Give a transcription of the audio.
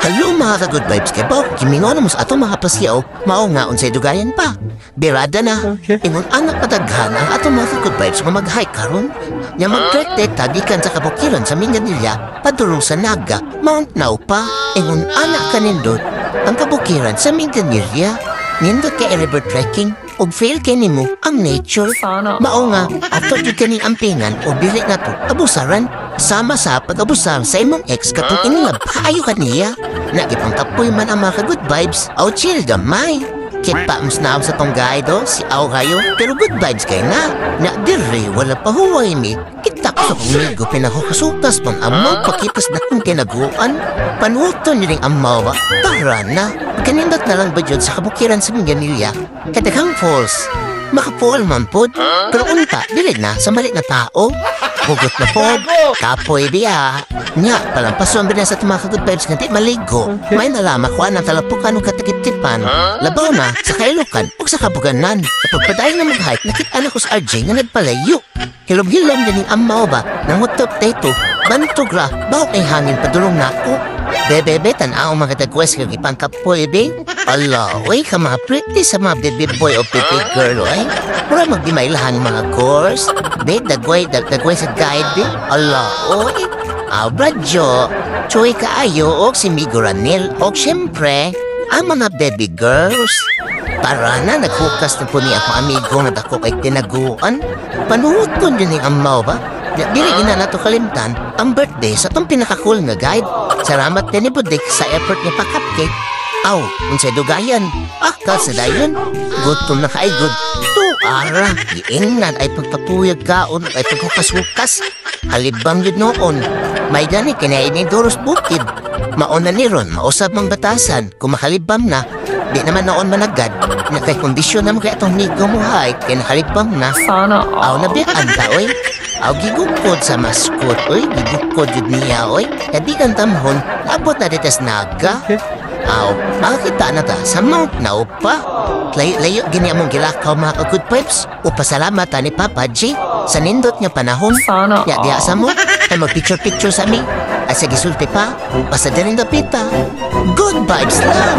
Hello mga ka-good vibes kay Bow. Kimingo na mo sa ato mga pasyaw. Mao nga unsay dugayan pa. Birada na. Ingon anak padaghan ang ato mga ka-good vibes nga mag-hike karon. Nya mag-trek tagikan sa kabukiran sa Mindanilla padulong sa Naga, Mount Naupa. Ingon anak kanindot ang kabukiran sa Mindanilla. Nindot kay river trekking og fail kay nimo ang nature. Mao nga after jud kaning ampingan o dili na to abusaran sama sa pag-abusar sa imong ex katong inilab ayo kaniya. Nagipang kapoy man ang mga good vibes aw chill gamay. Kita mas naam sa tong gaido si aw kayo pero good vibes kay na. Na dire wala pa huway mi. Kita ko sa kumigo pinakukasukas pang amaw pakitas na kung kinaguan. Panuto niling amaw ba? Tara na. Kanindot na lang ba dyan sa kabukiran sa Mindanilla? Katagang falls. Makapool man pod. Pero unta, dilig na sa mali na tao. Hugot na pod. Kapoy diya. Nga, palampason ba na sa mga ka-good vibes nga di maligo. May nalama ko ang talapukan o katakitipan. Labaw na sa kailukan o sa kabuganan. Sa pagpadayon na mag-hike, nakita na ko sa RJ nga nagpalayo. Hilom-hilom din ang amaw ba nang hutop dito. Bantugra, bawak ay hangin padulong na ako. Bebe, tanaw mga katagwes kag ipangkapoy, be. Ala, oy, ka mga pretty sa mga baby boy o pretty girl, oy. Mura magdimaylahan mga course. Be, dagway sa guide, be. Ala, oy. Bradjo, choy kaayo o si Migoranil. O siyempre, ang mga baby girls. Para na, naghukas na po niya ako amigo na dako ay tinaguan. Panuhuton din ang amaw ba? Dili ina na to kalimtan ang birthday sa itong pinaka-cool nga guide. Salamat din ni Budik sa effort niya pa cupcake. Aw, unsay dugayan. Kasi dayon, gutom na ka ay good. To ara, iingnan ay pagpapuyag kaon ay paghukas-hukas. Halibang yun noon. May gani kinain ni Doros Bukid. Mauna ni ron, mausap mang batasan. Kung makalibam na, di naman noon managad. Nakay kondisyon naman kaya itong nigo mo hay, kaya nakalibam na. Sana Aw, nabiyan ta, oy. Aw, gigukod sa maskot, oy. Gigukod yun niya, oy. Kadi kang tamhon, abot na ditas naga. Aw, makakita na ta sa Mount Naupa. Layo gini among gilakaw mga ka-good vibes. Upasalamat ni Papa G sa nindot niya panahon. Sana Ya, diya sa mo, ay mag-picture-picture sa mi. Ay sa gisulti pa, basta din dapita. Good vibes lang!